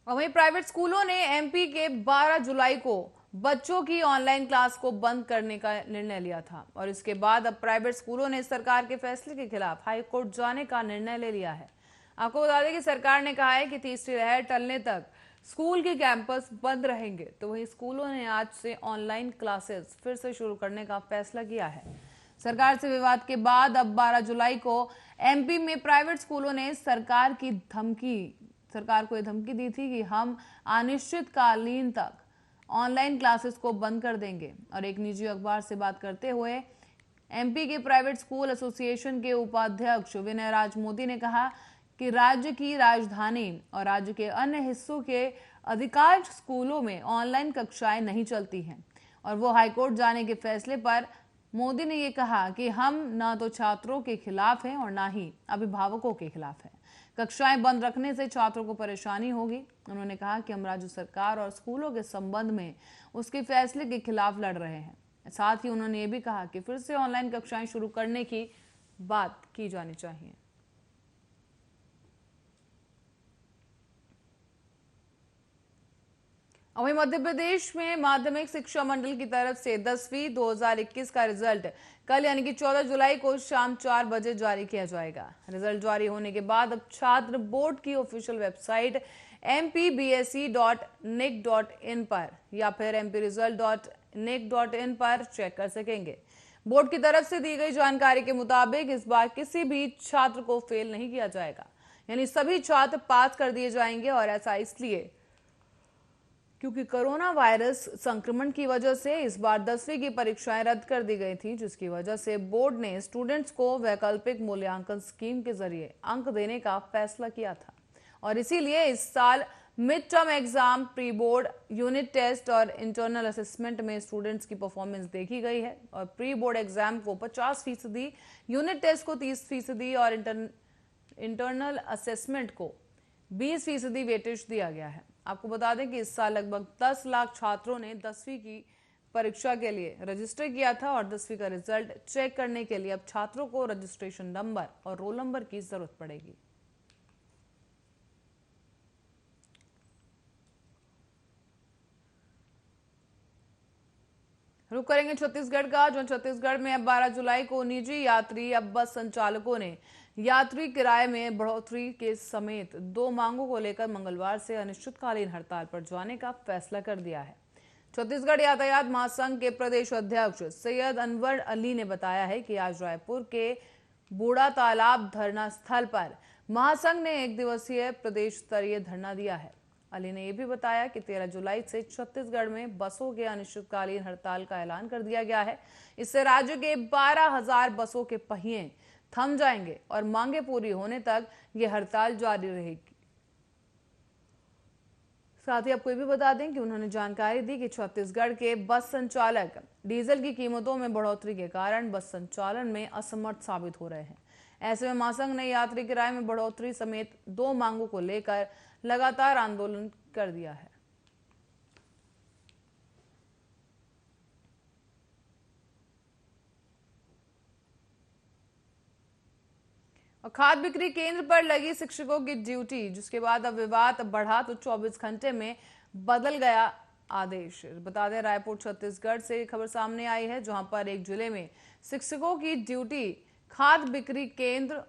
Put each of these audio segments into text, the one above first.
और वहीं प्राइवेट स्कूलों ने एमपी के 12 जुलाई को बच्चों की ऑनलाइन क्लास को बंद करने का निर्णय लिया था और इसके बाद अब प्राइवेट स्कूलों ने सरकार के फैसले के खिलाफ हाई कोर्ट जाने का निर्णय ले लिया है। आपको बता दें कि सरकार ने कहा है कि तीसरी लहर टलने तक स्कूल के कैंपस बंद रहेंगे, तो वहीं स्कूलों ने आज से ऑनलाइन क्लासेस फिर से शुरू करने का फैसला किया है। सरकार से विवाद के बाद अब 12 जुलाई को एमपी में प्राइवेट स्कूलों ने सरकार को यह धमकी दी थी कि हम अनिश्चितकालीन तक ऑनलाइन क्लासेस को बंद कर देंगे। और एक निजी अखबार से बात करते हुए एमपी के प्राइवेट स्कूल एसोसिएशन के उपाध्यक्ष विनय राज मोदी ने कहा कि राज्य की राजधानी और राज्य के अन्य हिस्सों के अधिकांश स्कूलों में ऑनलाइन कक्षाएं नहीं चलती हैं और वो हाईकोर्ट जाने के फैसले पर मोदी ने ये कहा कि हम ना तो छात्रों के खिलाफ हैं और ना ही अभिभावकों के खिलाफ हैं। कक्षाएं बंद रखने से छात्रों को परेशानी होगी। उन्होंने कहा कि हम राज्य सरकार और स्कूलों के संबंध में उसके फैसले के खिलाफ लड़ रहे हैं। साथ ही उन्होंने ये भी कहा कि फिर से ऑनलाइन कक्षाएं शुरू करने की बात की जानी चाहिए। वहीं मध्य प्रदेश में माध्यमिक शिक्षा मंडल की तरफ से 10वीं 2021 का रिजल्ट कल यानी कि 14 जुलाई को शाम 4 बजे जारी किया जाएगा। रिजल्ट जारी होने के बाद अब छात्र बोर्ड की ऑफिशियल वेबसाइट mpbse.nic.in पर या फिर mpresult.nic.in पर चेक कर सकेंगे। बोर्ड की तरफ से दी गई जानकारी के मुताबिक इस बार किसी भी छात्र को फेल नहीं किया जाएगा, यानी सभी छात्र पास कर दिए जाएंगे। और ऐसा इसलिए क्योंकि कोरोना वायरस संक्रमण की वजह से इस बार 10वीं की परीक्षाएं रद्द कर दी गई थी, जिसकी वजह से बोर्ड ने स्टूडेंट्स को वैकल्पिक मूल्यांकन स्कीम के जरिए अंक देने का फैसला किया था। और इसीलिए इस साल mid term exam, pre board, unit test और इंटरनल असेसमेंट में स्टूडेंट्स की परफॉर्मेंस देखी गई है। और प्री बोर्ड एग्जाम को 50%, यूनिट टेस्ट को 30% और इंटरनल असेसमेंट को 20% वेटेज दिया गया है। आपको बता दें कि इस साल लगभग 10 लाख छात्रों ने 10वीं की परीक्षा के लिए रजिस्टर किया था और 10वीं का रिजल्ट चेक करने के लिए अब छात्रों को रजिस्ट्रेशन नंबर और रोल नंबर की जरूरत पड़ेगी। रुक करेंगे छत्तीसगढ़ का, जो छत्तीसगढ़ में अब 12 जुलाई को निजी यात्री अब बस संचालकों ने यात्री किराए में बढ़ोतरी के समेत 2 मांगों को लेकर मंगलवार से अनिश्चितकालीन हड़ताल पर जाने का फैसला कर दिया है। छत्तीसगढ़ यातायात महासंघ के प्रदेश अध्यक्ष सैयद अनवर अली ने बताया है कि आज रायपुर के बूढ़ा तालाब धरना स्थल पर महासंघ ने 1 दिवसीय प्रदेश स्तरीय धरना दिया है। अली ने यह भी बताया कि 13 जुलाई से छत्तीसगढ़ में बसों के अनिश्चितकालीन हड़ताल का ऐलान कर दिया गया है। इससे राज्य के 12,000 बसों के पहिए थम जाएंगे और मांगे पूरी होने तक यह हड़ताल जारी रहेगी। साथ ही आपको ये भी बता दें कि उन्होंने जानकारी दी कि छत्तीसगढ़ के बस संचालक डीजल की कीमतों में बढ़ोतरी के कारण बस संचालन में असमर्थ साबित हो रहे हैं। ऐसे में महासंघ ने यात्री किराए में बढ़ोतरी समेत 2 मांगों को लेकर लगातार आंदोलन कर दिया है। और खाद बिक्री केंद्र पर लगी शिक्षकों की ड्यूटी, जिसके बाद अब विवाद बढ़ा तो 24 घंटे में बदल गया आदेश। बता दें रायपुर छत्तीसगढ़ से खबर सामने आई है, जहां पर एक जिले में शिक्षकों की ड्यूटी खाद बिक्री केंद्र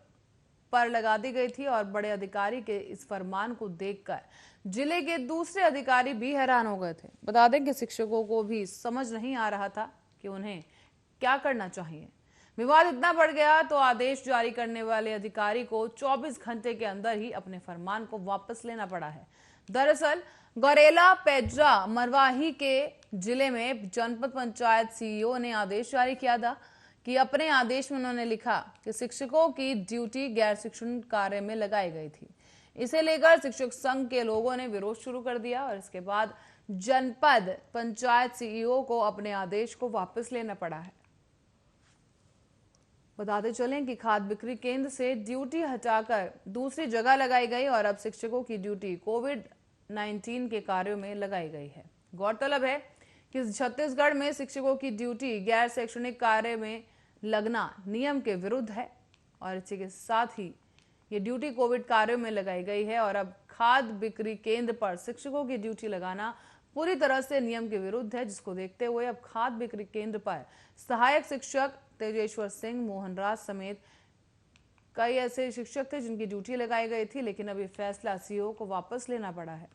पर लगा दी गई थी और बड़े अधिकारी के इस फरमान को देखकर जिले के दूसरे अधिकारी भी हैरान हो गए थे। बता दें कि शिक्षकों को भी समझ नहीं आ रहा था कि उन्हें क्या करना चाहिए। विवाद इतना बढ़ गया तो आदेश जारी करने वाले अधिकारी को 24 घंटे के अंदर ही अपने फरमान को वापस लेना पड़ा है। दरअसल गौरेला पेजरा मरवाही के जिले में जनपद पंचायत सीईओ ने आदेश जारी किया था कि अपने आदेश में उन्होंने लिखा कि शिक्षकों की ड्यूटी गैर शिक्षण कार्य में लगाई गई थी। इसे लेकर शिक्षक संघ के लोगों ने विरोध शुरू कर दिया और इसके बाद जनपद पंचायत सीईओ को अपने आदेश को वापस लेना पड़ा है। बताते चलें कि खाद बिक्री केंद्र से ड्यूटी हटाकर दूसरी जगह लगाई गई और अब शिक्षकों की ड्यूटी कोविड-19 के कार्यों में लगाई गई है। गौरतलब है कि छत्तीसगढ़ में शिक्षकों की ड्यूटी गैर शैक्षणिक कार्य में लगना नियम के विरुद्ध है और इसी के साथ ही ये ड्यूटी कोविड कार्यों में लगाई गई है और अब खाद बिक्री केंद्र पर शिक्षकों की ड्यूटी लगाना पूरी तरह से नियम के विरुद्ध है, जिसको देखते हुए अब खाद बिक्री केंद्र पर सहायक शिक्षक तेजेश्वर सिंह, मोहनराज समेत कई ऐसे शिक्षक थे जिनकी ड्यूटी लगाई गई थी, लेकिन अब ये फैसला सीईओ को वापस लेना पड़ा है।